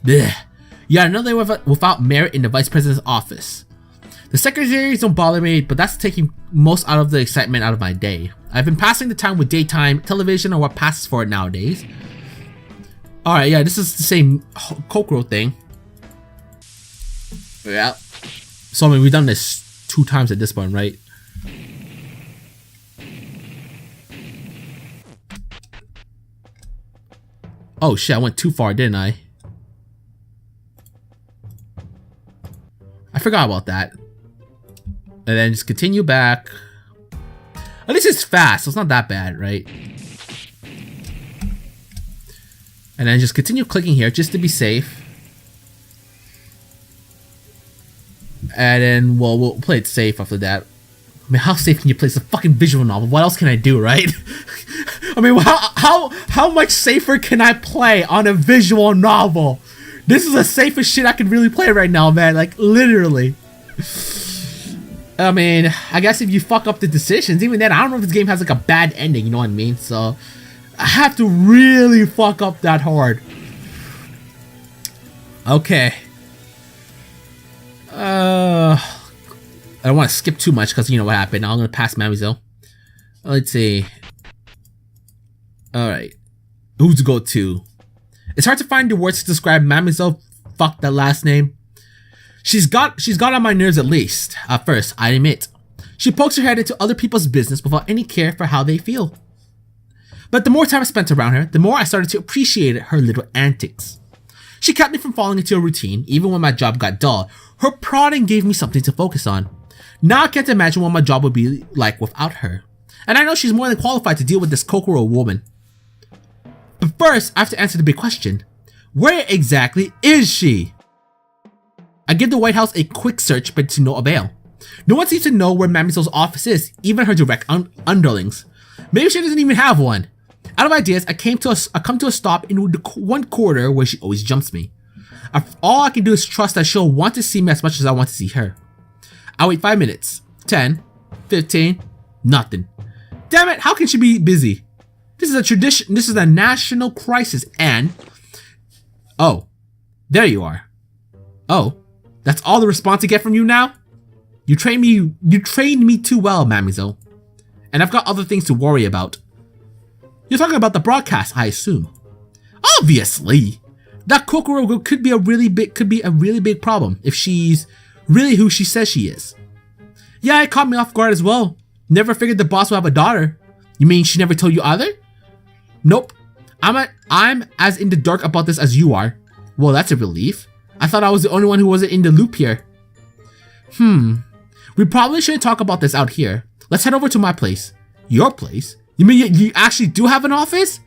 Blech. Yeah, another day without merit in the vice president's office. The secretaries don't bother me, but that's taking most out of the excitement out of my day. I've been passing the time with daytime television or what passes for it nowadays. Alright, yeah, this is the same Kokoro thing. Yeah. So I mean, we've done this 2 times at this point, right? Oh shit, I went too far, didn't I? I forgot about that. And then just continue back. At least it's fast, so it's not that bad, right? And then just continue clicking here just to be safe. And then, well, we'll play it safe after that. I mean, how safe can you play? It's a fucking visual novel. What else can I do, right? I mean, how much safer can I play on a visual novel? This is the safest shit I can really play right now, man. Like, literally. I mean, I guess if you fuck up the decisions, even then, I don't know if this game has like a bad ending, you know what I mean? So, I have to really fuck up that hard. Okay. I don't want to skip too much because you know what happened. I'm going to pass Mamizou. Let's see. Alright. Who to go to? It's hard to find the words to describe Mamizou. Fuck that last name. She's got on my nerves at least. At first, I admit. She pokes her head into other people's business without any care for how they feel. But the more time I spent around her, the more I started to appreciate her little antics. She kept me from falling into a routine, even when my job got dull. Her prodding gave me something to focus on. Now I can't imagine what my job would be like without her. And I know she's more than qualified to deal with this Kokoro woman. But first, I have to answer the big question. Where exactly is she? I give the White House a quick search, but to no avail. No one seems to know where Mamizou's office is, even her direct underlings. Maybe she doesn't even have one. Out of ideas, I come to a stop in the one corridor where she always jumps me. All I can do is trust that she'll want to see me as much as I want to see her. I wait 5 minutes, 10, 15, nothing. Damn it, how can she be busy? This is a tradition, this is a national crisis and... Oh, there you are. Oh, that's all the response I get from you now? You trained me too well, Mamizou. And I've got other things to worry about. You're talking about the broadcast, I assume. Obviously! That Kokoro could be a really big problem if she's really who she says she is. Yeah, it caught me off guard as well. Never figured the boss would have a daughter. You mean she never told you either? Nope. I'm as in the dark about this as you are. Well, that's a relief. I thought I was the only one who wasn't in the loop here. We probably shouldn't talk about this out here. Let's head over to my place. Your place? You mean you actually do have an office?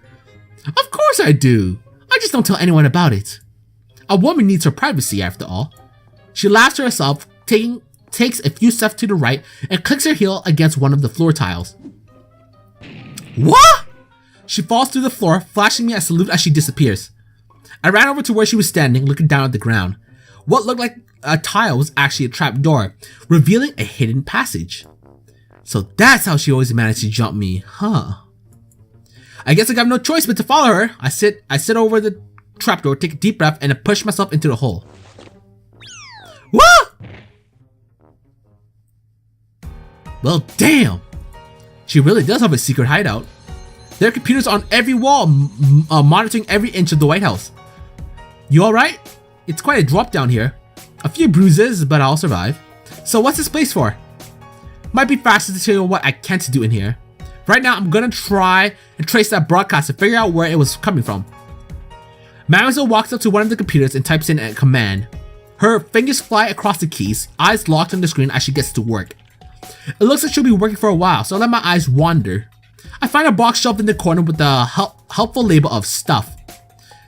Of course I do. I just don't tell anyone about it. A woman needs her privacy after all. She laughs to herself, takes a few steps to the right, and clicks her heel against one of the floor tiles. What? She falls through the floor, flashing me a salute as she disappears. I ran over to where she was standing, looking down at the ground. What looked like a tile was actually a trapdoor, revealing a hidden passage. So that's how she always managed to jump me, huh? I guess I got no choice but to follow her. I sit over the trapdoor, take a deep breath, and I push myself into the hole. What? Well, damn! She really does have a secret hideout. There are computers on every wall, monitoring every inch of the White House. You alright? It's quite a drop down here. A few bruises, but I'll survive. So what's this place for? Might be faster to tell you what I can't do in here. Right now, I'm gonna try and trace that broadcast to figure out where it was coming from. Mamizou walks up to one of the computers and types in a command. Her fingers fly across the keys, eyes locked on the screen as she gets to work. It looks like she'll be working for a while, so I let my eyes wander. I find a box shelved in the corner with the helpful label of stuff.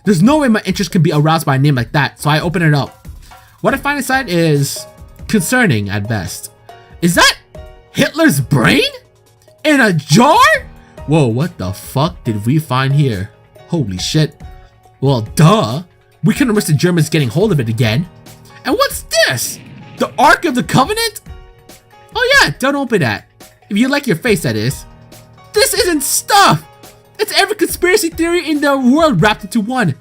There's no way my interest can be aroused by a name like that, so I open it up. What I find inside is concerning at best. Is that Hitler's brain? In a jar? Whoa, what the fuck did we find here? Holy shit. Well, duh. We couldn't risk the Germans getting hold of it again. And what's this? The Ark of the Covenant? Oh yeah, don't open that. If you like your face, that is. This isn't stuff! It's every conspiracy theory in the world wrapped into one.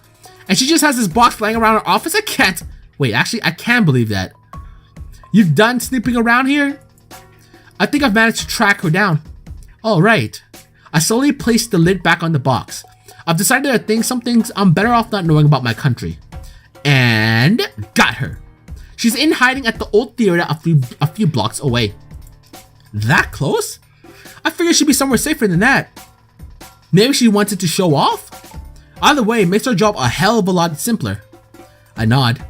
And she just has this box flying around her office? I can't. Wait, actually, I can believe that. You've done snooping around here? I think I've managed to track her down. All right. I slowly placed the lid back on the box. I've decided that I think some things I'm better off not knowing about my country. And got her. She's in hiding at the old theater a few blocks away. That close? I figured she'd be somewhere safer than that. Maybe she wanted to show off? Either way, it makes our job a hell of a lot simpler. I nod.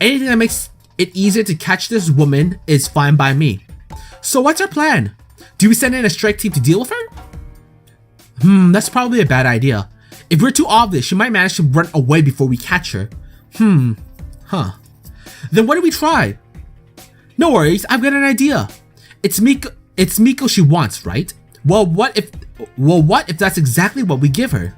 Anything that makes it easier to catch this woman is fine by me. So what's our plan? Do we send in a strike team to deal with her? That's probably a bad idea. If we're too obvious, she might manage to run away before we catch her. Then what do we try? No worries, I've got an idea. It's Miko she wants, right? Well, what if that's exactly what we give her?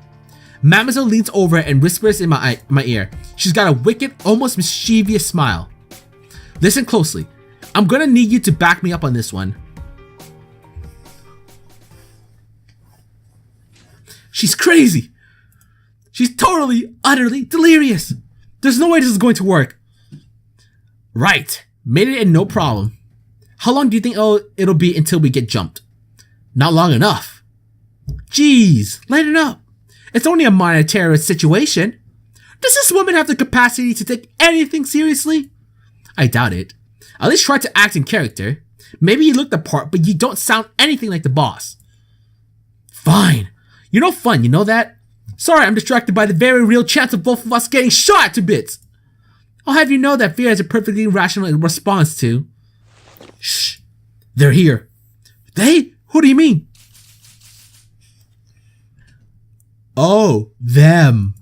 Mamizou leans over and whispers in my ear. She's got a wicked, almost mischievous smile. Listen closely. I'm gonna need you to back me up on this one. She's crazy. She's totally, utterly delirious. There's no way this is going to work. Right. Made it in no problem. How long do you think it'll be until we get jumped? Not long enough. Jeez, lighten up. It's only a minor terrorist situation. Does this woman have the capacity to take anything seriously? I doubt it. At least try to act in character. Maybe you look the part, but you don't sound anything like the boss. Fine. You're no fun, you know that? Sorry, I'm distracted by the very real chance of both of us getting shot to bits. I'll have you know that fear is a perfectly rational response to... Shh. They're here. They? Who do you mean? Oh, them.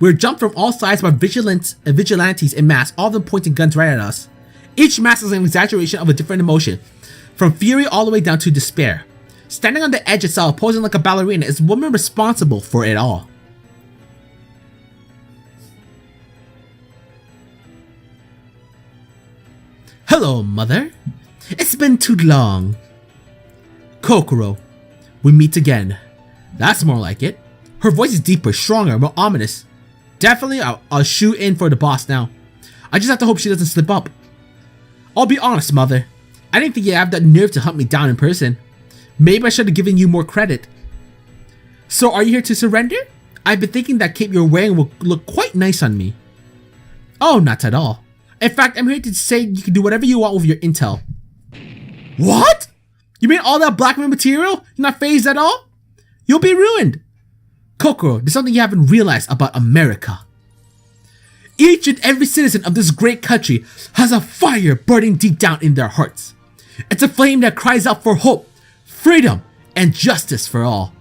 We're jumped from all sides by vigilantes in mass, all of them pointing guns right at us. Each mass is an exaggeration of a different emotion, from fury all the way down to despair. Standing on the edge itself, posing like a ballerina, is the woman responsible for it all. Hello, mother. It's been too long. Kokoro. We meet again. That's more like it. Her voice is deeper, stronger, more ominous. Definitely, I'll shoot in for the boss now. I just have to hope she doesn't slip up. I'll be honest, mother. I didn't think you have that nerve to hunt me down in person. Maybe I should have given you more credit. So are you here to surrender? I've been thinking that cape you're wearing will look quite nice on me. Oh, not at all. In fact, I'm here to say you can do whatever you want with your intel. What? You mean all that blackmail material? You're not phased at all? You'll be ruined. Kokoro, there's something you haven't realized about America. Each and every citizen of this great country has a fire burning deep down in their hearts. It's a flame that cries out for hope, freedom, and justice for all.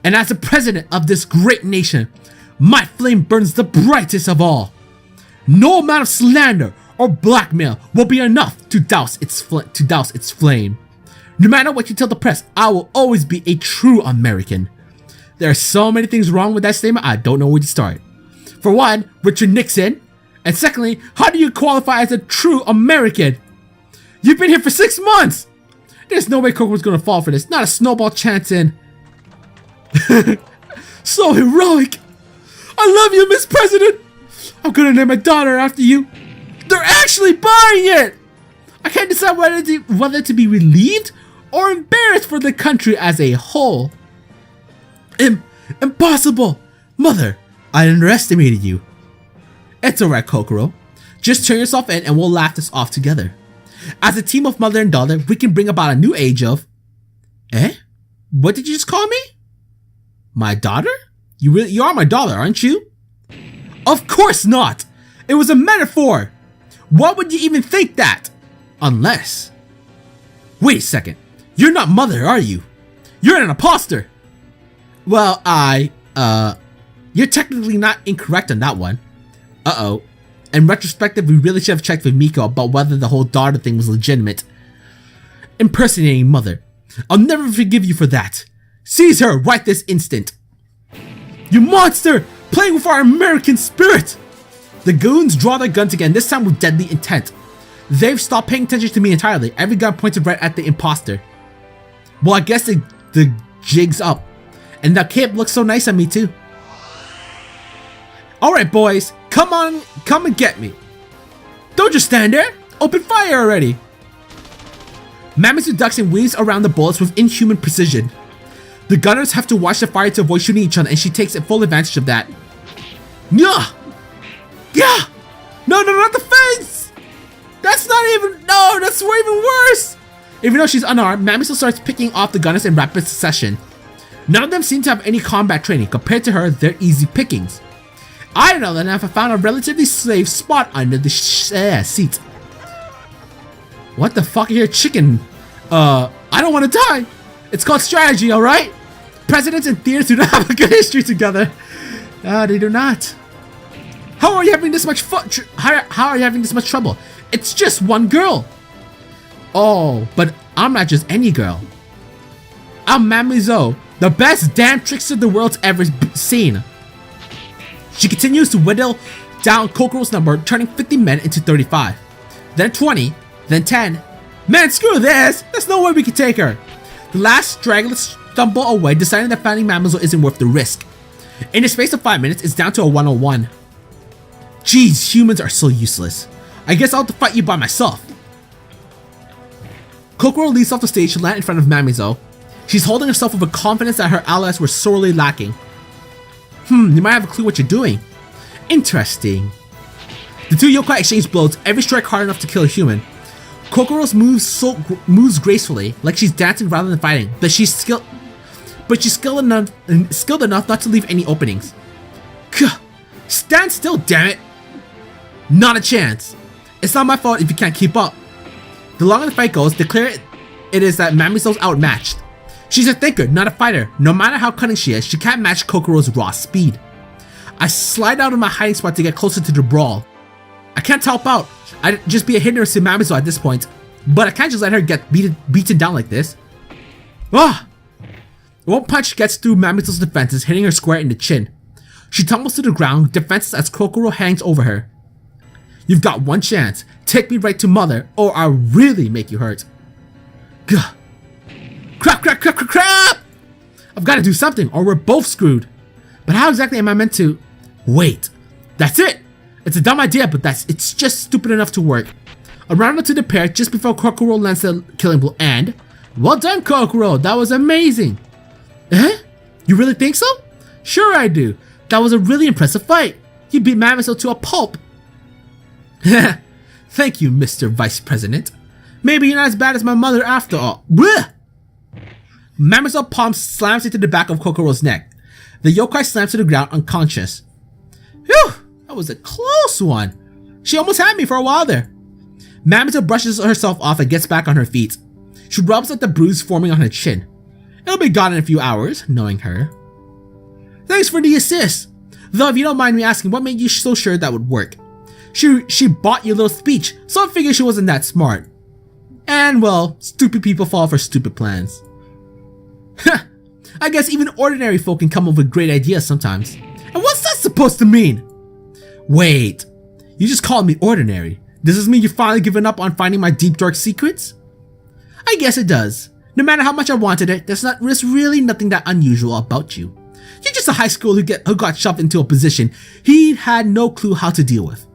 And as the president of this great nation, my flame burns the brightest of all. No amount of slander or blackmail will be enough to douse its flame. No matter what you tell the press, I will always be a true American. There are so many things wrong with that statement, I don't know where to start. For one, Richard Nixon. And secondly, how do you qualify as a true American? You've been here for 6 months! There's no way Kokoro's gonna fall for this. Not a snowball chance in. So heroic! I love you, Miss President! I'm gonna name my daughter after you. They're actually buying it! I can't decide whether to be relieved or embarrassed for the country as a whole. Impossible! Mother, I underestimated you. It's alright, Kokoro. Just turn yourself in and we'll laugh this off together. As a team of mother and daughter, we can bring about a new age of... Eh? What did you just call me? My daughter? You are my daughter, aren't you? Of course not! It was a metaphor! Why would you even think that? Unless... Wait a second. You're not mother, are you? You're an imposter! Well, you're technically not incorrect on that one. Uh-oh. In retrospective, we really should have checked with Miko about whether the whole daughter thing was legitimate. Impersonating mother. I'll never forgive you for that. Seize her right this instant. You monster! Playing with our American spirit! The goons draw their guns again, this time with deadly intent. They've stopped paying attention to me entirely. Every gun pointed right at the imposter. Well, I guess the jig's up. And that cape looks so nice on me too. Alright boys, come on, come and get me. Don't just stand there, open fire already. Mamizou ducks and weaves around the bullets with inhuman precision. The gunners have to watch the fire to avoid shooting each other, and she takes full advantage of that. Yeah! Yeah! No, not the face! That's not even, no, that's way even worse! Even though she's unarmed, Mamizou starts picking off the gunners in rapid succession. None of them seem to have any combat training. Compared to her, they're easy pickings. I don't know that if I found a relatively safe spot under the seat. What the fuck are your chicken? I don't want to die. It's called strategy, alright? Presidents and theaters do not have a good history together. They do not. How are you having this much fun? How are you having this much trouble? It's just one girl. Oh, but I'm not just any girl. I'm Mamizou, the best damn trickster the world's ever seen. She continues to whittle down Kokoro's number, turning 50 men into 35. Then 20, then 10. Man, screw this! There's no way we can take her. The last stragglers stumble away, deciding that finding Mamizou isn't worth the risk. In the space of 5 minutes, it's down to a 1-on-1. Jeez, humans are so useless. I guess I'll have to fight you by myself. Kokoro leaps off the stage to land in front of Mamizou. She's holding herself with a confidence that her allies were sorely lacking. You might have a clue what you're doing. Interesting. The two yokai exchange blows, every strike hard enough to kill a human. Kokoro's moves gracefully, like she's dancing rather than fighting, but she's skilled enough not to leave any openings. Stand still, damn it! Not a chance. It's not my fault if you can't keep up. The longer the fight goes, the clearer it is that Mamizou's outmatched. She's a thinker, not a fighter. No matter how cunning she is, she can't match Kokoro's raw speed. I slide out of my hiding spot to get closer to the brawl. I can't help out. I'd just be a hindrance to Mamizou at this point. But I can't just let her get beaten down like this. One punch gets through Mamizou's defenses, hitting her square in the chin. She tumbles to the ground, defenseless as Kokoro hangs over her. You've got one chance. Take me right to mother, or I'll really make you hurt. Gah. Crap! I've got to do something, or we're both screwed. But how exactly am I meant to... Wait. That's it! It's a dumb idea, but it's just stupid enough to work. A round to the pair just before Kokoro lands the killing blow, and... Well done, Kokoro! That was amazing! You really think so? Sure I do. That was a really impressive fight. You beat Mamizou to a pulp. Thank you, Mr. Vice President. Maybe you're not as bad as my mother after all. Blech! Mamizou's palm slams into the back of Kokoro's neck. The yokai slams to the ground unconscious. Phew! That was a close one. She almost had me for a while there. Mamizou brushes herself off and gets back on her feet. She rubs at the bruise forming on her chin. It'll be gone in a few hours, knowing her. Thanks for the assist. Though if you don't mind me asking, what made you so sure that would work? She bought your little speech, so I figured she wasn't that smart. And well, stupid people fall for stupid plans. I guess even ordinary folk can come up with great ideas sometimes. And what's that supposed to mean? Wait, you just called me ordinary. Does this mean you've finally given up on finding my deep dark secrets? I guess it does. No matter how much I wanted it, there's really nothing that unusual about you. You're just a high schooler who got shoved into a position he had no clue how to deal with.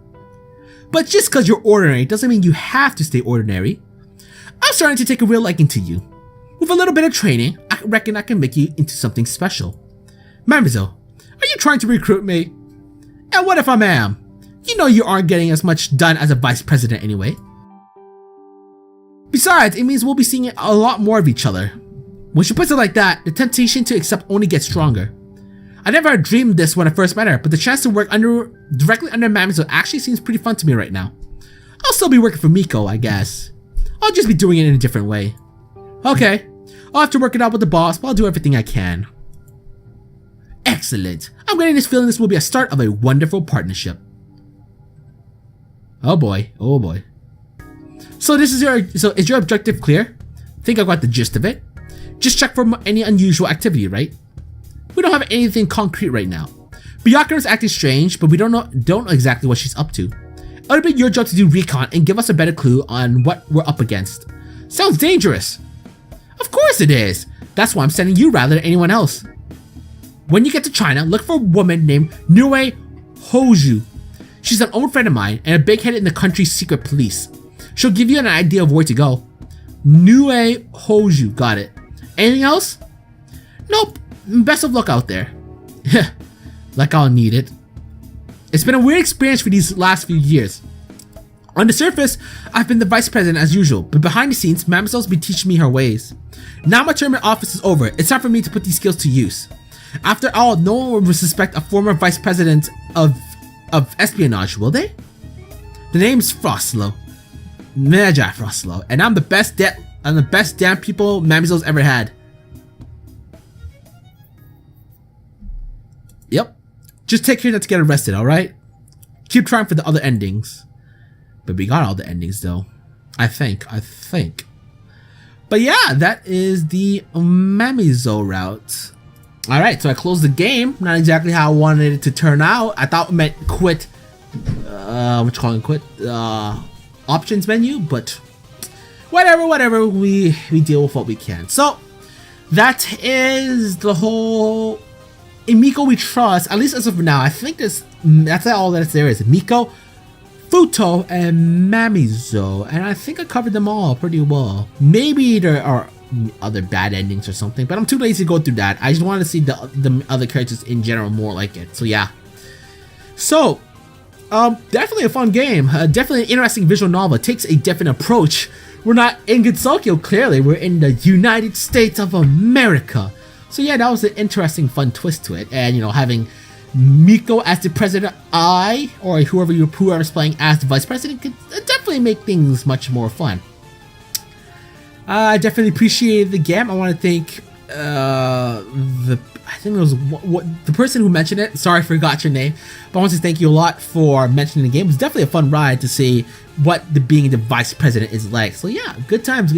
But just because you're ordinary doesn't mean you have to stay ordinary. I'm starting to take a real liking to you. With a little bit of training, I reckon I can make you into something special. Mamizou, are you trying to recruit me? And what if I am? You know you aren't getting as much done as a vice president anyway. Besides, it means we'll be seeing a lot more of each other. When she puts it like that, the temptation to accept only gets stronger. I never had dreamed this when I first met her, but the chance to work directly under Mamizou actually seems pretty fun to me right now. I'll still be working for Miko, I guess. I'll just be doing it in a different way. Okay, I'll have to work it out with the boss, but I'll do everything I can. Excellent. I'm getting this feeling this will be a start of a wonderful partnership. Oh boy, oh boy. So is your objective clear? Think I got the gist of it. Just check for any unusual activity, right? We don't have anything concrete right now. Byakuren's acting strange, but we don't know exactly what she's up to. It'll be your job to do recon and give us a better clue on what we're up against. Sounds dangerous. Of course it is. That's why I'm sending you rather than anyone else. When you get to China, look for a woman named Nue Hoju. She's an old friend of mine and a big head in the country's secret police. She'll give you an idea of where to go. Nue Hoju, got it. Anything else? Nope. Best of luck out there. Like I'll need it. It's been a weird experience for these last few years. On the surface, I've been the vice president as usual, but behind the scenes, Mamizou's been teaching me her ways. Now my term in office is over, it's time for me to put these skills to use. After all, no one would suspect a former vice president of espionage, will they? The name's Frostlow. Magi Frostlow, and I'm the best damn people Mamizou's ever had. Yep. Just take care not to get arrested, alright? Keep trying for the other endings. But we got all the endings though. I think. But yeah, that is the Mamizou route. Alright, so I closed the game. Not exactly how I wanted it to turn out. I thought it meant quit. Options menu, but whatever. We deal with what we can. So that is the whole in Miko we trust, at least as of now. I think that's all that there is. Miko, Futo, and Mamizou, and I think I covered them all pretty well. Maybe there are other bad endings or something, but I'm too lazy to go through that. I just want to see the other characters in general more like it. So yeah. So definitely a fun game. Definitely an interesting visual novel. It takes a different approach. We're not in Gensokyo, clearly. We're in the United States of America. So yeah, that was an interesting, fun twist to it. And, you know, having Miko as the president, or whoever's playing as the vice president could definitely make things much more fun. I definitely appreciated the game. I want to thank I think it was the person who mentioned it. Sorry, I forgot your name, but I want to thank you a lot for mentioning the game. It was definitely a fun ride to see what being the vice president is like. So yeah, good times.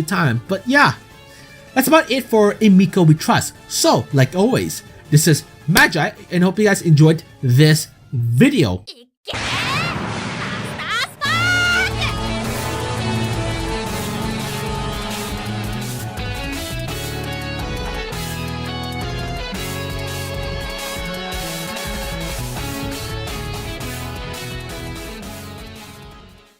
But yeah, that's about it for In Miko We Trust. So like always, this is Magi, and hope you guys enjoyed this video.